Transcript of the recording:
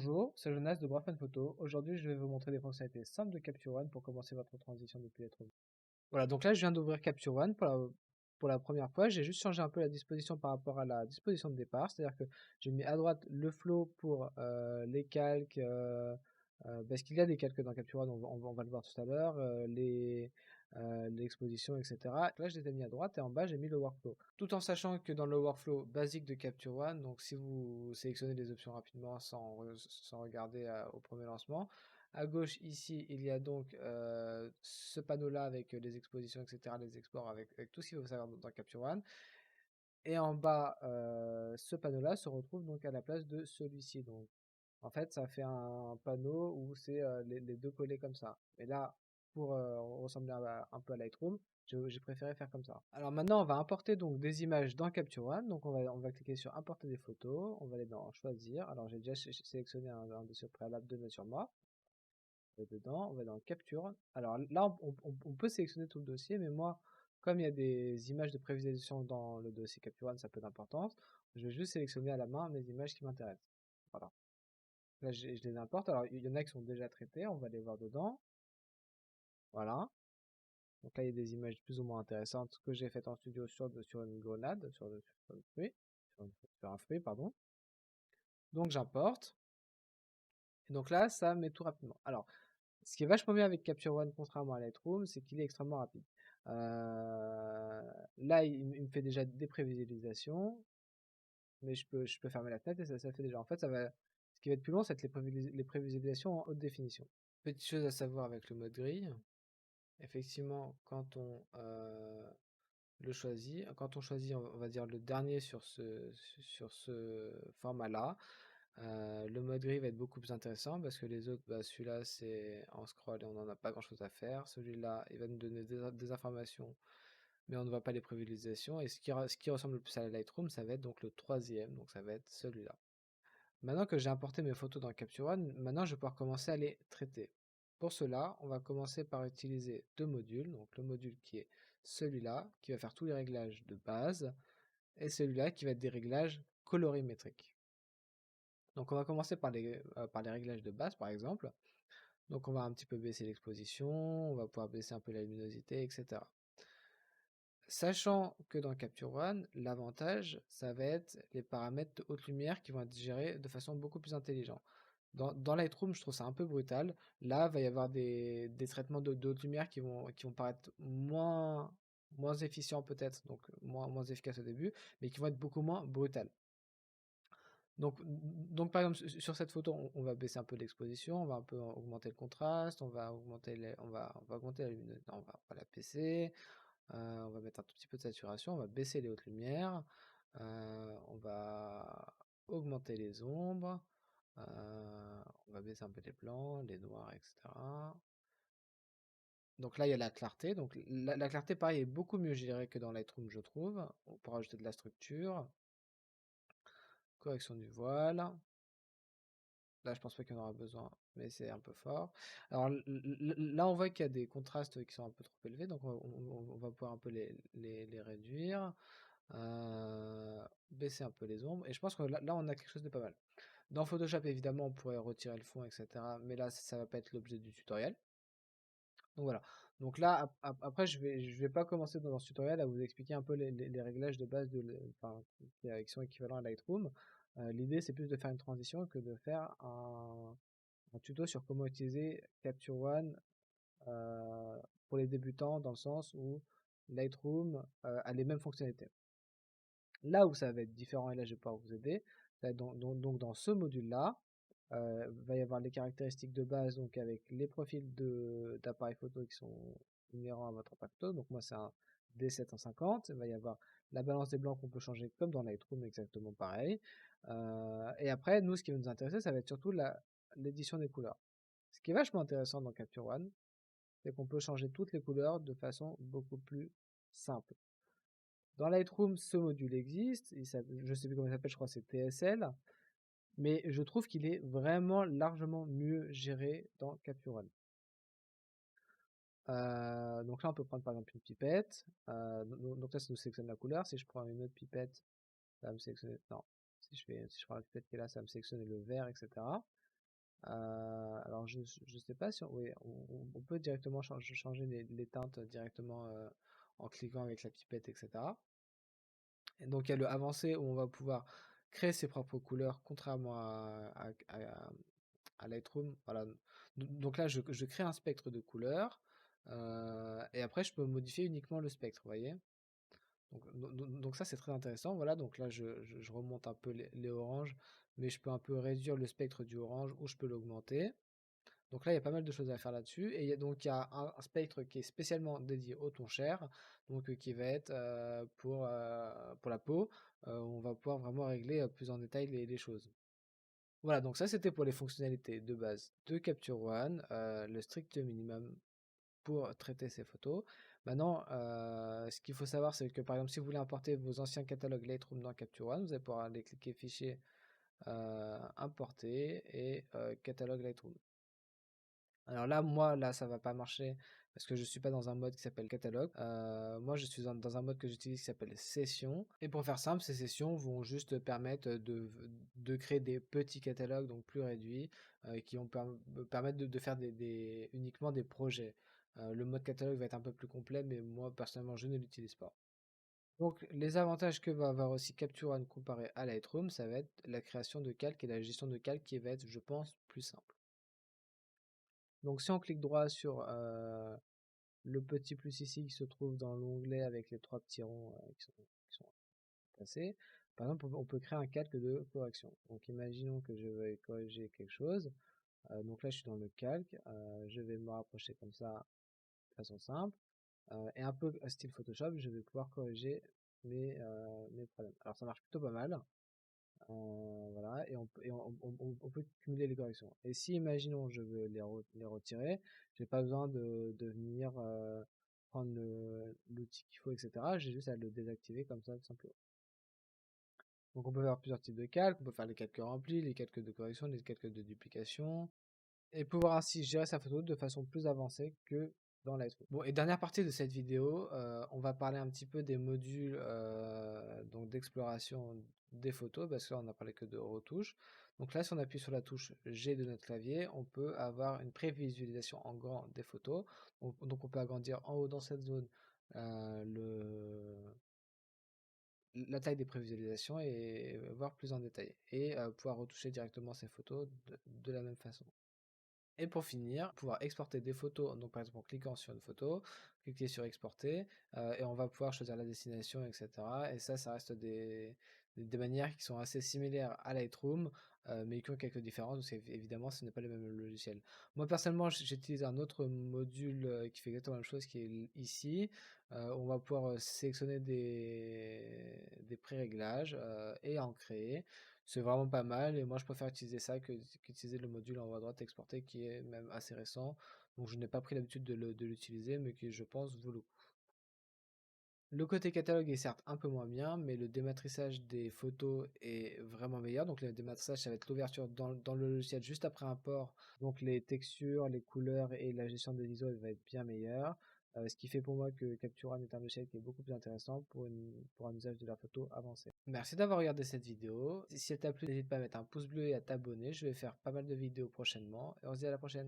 Bonjour, c'est Jonas de Brafman Photo. Aujourd'hui, je vais vous montrer des fonctionnalités simples de Capture One pour commencer votre transition depuis Lightroom. Voilà, donc là, je viens d'ouvrir Capture One pour la première fois. J'ai juste changé un peu la disposition par rapport à la disposition de départ. C'est-à-dire que j'ai mis à droite le flow pour les calques, parce qu'il y a des calques dans Capture One, on va le voir tout à l'heure, l'exposition, etc. Là, je les ai mis à droite et en bas, j'ai mis le workflow. Tout en sachant que dans le workflow basique de Capture One, donc si vous sélectionnez les options rapidement sans regarder au premier lancement, à gauche ici, il y a donc ce panneau-là avec les expositions, etc., les exports, avec tout ce qu'il faut savoir dans Capture One. Et en bas, ce panneau-là se retrouve donc à la place de celui-ci. Donc, en fait, ça fait un panneau où c'est les deux collés comme ça. Et là, pour ressembler un peu à Lightroom, j'ai préféré faire comme ça. Alors maintenant, on va importer donc des images dans Capture One. Donc on va cliquer sur importer des photos. On va aller dans choisir. Alors j'ai déjà sélectionné un dossier préalable de Nature Moi. On va dedans, on va dans Capture. Alors là, on peut sélectionner tout le dossier, mais moi, comme il y a des images de prévisualisation dans le dossier Capture One, ça a peu d'importance. Je vais juste sélectionner à la main mes images qui m'intéressent. Voilà. Là, je les importe. Alors, il y en a qui sont déjà traitées, on va les voir dedans. Voilà. Donc là, il y a des images plus ou moins intéressantes que j'ai faites en studio sur une grenade, sur le fruit, sur un fruit, pardon. Donc j'importe. Et donc là, ça met tout rapidement. Alors, ce qui est vachement bien avec Capture One, contrairement à Lightroom, c'est qu'il est extrêmement rapide. Là, il me fait déjà des prévisualisations, mais je peux fermer la fenêtre et ça fait déjà. En fait, ce qui va être plus long, c'est les prévisualisations en haute définition. Petite chose à savoir avec le mode grille, effectivement, quand on choisit, on va dire le dernier sur ce format-là, le mode gris va être beaucoup plus intéressant parce que les autres, bah, celui-là c'est en scroll et on n'en a pas grand-chose à faire. Celui-là, il va nous donner des informations, mais on ne voit pas les prévisualisations. Et ce qui ressemble le plus à la Lightroom, ça va être donc le troisième, donc ça va être celui-là. Maintenant que j'ai importé mes photos dans Capture One, maintenant je vais pouvoir commencer à les traiter. Pour cela, on va commencer par utiliser deux modules. Donc le module qui est celui-là, qui va faire tous les réglages de base, et celui-là qui va être des réglages colorimétriques. Donc on va commencer par les réglages de base par exemple. Donc on va un petit peu baisser l'exposition, on va pouvoir baisser un peu la luminosité, etc. Sachant que dans Capture One, l'avantage, ça va être les paramètres de haute lumière qui vont être gérés de façon beaucoup plus intelligente. Dans Lightroom, je trouve ça un peu brutal. Là, il va y avoir des traitements de haute lumière qui vont paraître moins efficients peut-être, donc moins efficaces au début, mais qui vont être beaucoup moins brutales. Donc par exemple, sur cette photo, on va baisser un peu l'exposition, on va un peu augmenter le contraste, on va augmenter la luminosité, non, on va pas la baisser, on va mettre un tout petit peu de saturation, on va baisser les hautes lumières, on va augmenter les ombres, on va baisser un peu les blancs, les noirs, etc. Donc là, il y a la clarté. Donc la clarté, pareil, est beaucoup mieux gérée que dans Lightroom, je trouve. On pourra ajouter de la structure, correction du voile. Là, je pense pas qu'il y en aura besoin, mais c'est un peu fort. Alors là, on voit qu'il y a des contrastes qui sont un peu trop élevés, donc on va pouvoir un peu les réduire, baisser un peu les ombres, et je pense que là, on a quelque chose de pas mal. Dans Photoshop, évidemment, on pourrait retirer le fond, etc., mais là, ça va pas être l'objet du tutoriel. Donc voilà. Donc là, après, je vais pas commencer dans ce tutoriel à vous expliquer un peu les réglages de base enfin, qui sont équivalents à Lightroom. L'idée, c'est plus de faire une transition que de faire un tuto sur comment utiliser Capture One pour les débutants, dans le sens où Lightroom a les mêmes fonctionnalités. Là où ça va être différent, et là je vais pouvoir vous aider, ça va être donc dans ce module-là, va y avoir les caractéristiques de base, donc avec les profils d'appareil photo qui sont inhérents à votre appareil photo. Donc moi c'est un D750. Il va y avoir la balance des blancs qu'on peut changer comme dans Lightroom, exactement pareil. Et après, nous, ce qui va nous intéresser, ça va être surtout l'édition des couleurs. Ce qui est vachement intéressant dans Capture One, c'est qu'on peut changer toutes les couleurs de façon beaucoup plus simple. Dans Lightroom, ce module existe, je sais plus comment il s'appelle, je crois que c'est TSL, mais je trouve qu'il est vraiment largement mieux géré dans Capture One. Donc là, on peut prendre par exemple une pipette. Donc là, ça nous sélectionne la couleur. Si je prends une autre pipette, ça va me sélectionner. Non, si je prends la pipette qui est là, ça va me sélectionner le vert, etc. Alors je sais pas si oui, on peut directement changer les teintes directement en cliquant avec la pipette, etc. Et donc il y a le avancé où on va pouvoir créer ses propres couleurs, contrairement à Lightroom. Voilà. Donc là, je crée un spectre de couleurs, et après je peux modifier uniquement le spectre, vous voyez. Donc ça c'est très intéressant. Voilà, donc là je remonte un peu les oranges, mais je peux un peu réduire le spectre du orange ou je peux l'augmenter. Donc là, il y a pas mal de choses à faire là-dessus. Et il y a un spectre qui est spécialement dédié au ton cher, donc qui va être pour la peau. On va pouvoir vraiment régler plus en détail les choses. Voilà, donc ça c'était pour les fonctionnalités de base de Capture One, le strict minimum pour traiter ces photos. Maintenant, ce qu'il faut savoir, c'est que par exemple, si vous voulez importer vos anciens catalogues Lightroom dans Capture One, vous allez pouvoir aller cliquer Fichier, Importer et Catalogue Lightroom. Alors là, moi, là, ça va pas marcher parce que je suis pas dans un mode qui s'appelle catalogue. Moi, je suis dans un mode que j'utilise qui s'appelle session. Et pour faire simple, ces sessions vont juste permettre de créer des petits catalogues, donc plus réduits, qui vont me permettre de faire uniquement des projets. Le mode catalogue va être un peu plus complet, mais moi, personnellement, je ne l'utilise pas. Donc, les avantages que va avoir aussi Capture One comparé à Lightroom, ça va être la création de calques et la gestion de calques qui va être, je pense, plus simple. Donc si on clique droit sur le petit plus ici qui se trouve dans l'onglet avec les trois petits ronds qui sont placés, par exemple on peut créer un calque de correction. Donc imaginons que je veuille corriger quelque chose. Donc là je suis dans le calque, je vais me rapprocher comme ça de façon simple. Et un peu style Photoshop, je vais pouvoir corriger mes problèmes. Alors ça marche plutôt pas mal. Voilà, et on peut cumuler les corrections. Et si, imaginons, je veux les retirer, j'ai pas besoin de venir prendre l'outil qu'il faut, etc. J'ai juste à le désactiver comme ça, tout simplement. Donc on peut faire plusieurs types de calques, on peut faire les calques remplis, les calques de correction, les calques de duplication, et pouvoir ainsi gérer sa photo de façon plus avancée que dans Lightroom. Bon, et dernière partie de cette vidéo, on va parler un petit peu des modules donc d'exploration des photos, parce que là on n'a parlé que de retouches. Donc là, si on appuie sur la touche G de notre clavier, on peut avoir une prévisualisation en grand des photos. Donc on peut agrandir en haut dans cette zone la taille des prévisualisations et voir plus en détail. Et pouvoir retoucher directement ces photos de la même façon. Et pour finir, pouvoir exporter des photos, donc par exemple en cliquant sur une photo, cliquer sur exporter, et on va pouvoir choisir la destination, etc. Et ça reste des manières qui sont assez similaires à Lightroom, mais qui ont quelques différences, parce qu'évidemment ce n'est pas le même logiciel. Moi personnellement j'utilise un autre module qui fait exactement la même chose, qui est ici. On va pouvoir sélectionner des pré-réglages et en créer. C'est vraiment pas mal et moi je préfère utiliser ça qu'utiliser le module en haut à droite exporté qui est même assez récent. Donc je n'ai pas pris l'habitude de l'utiliser mais qui je pense vaut le coup. Le côté catalogue est certes un peu moins bien, mais le dématrissage des photos est vraiment meilleur. Donc le dématrissage, ça va être l'ouverture dans le logiciel juste après un port. Donc les textures, les couleurs et la gestion des ISO, elle va être bien meilleure. Ce qui fait pour moi que Capture One est un logiciel qui est beaucoup plus intéressant pour un usage de la photo avancé. Merci d'avoir regardé cette vidéo. Si elle t'a plu, n'hésite pas à mettre un pouce bleu et à t'abonner. Je vais faire pas mal de vidéos prochainement. Et on se dit à la prochaine.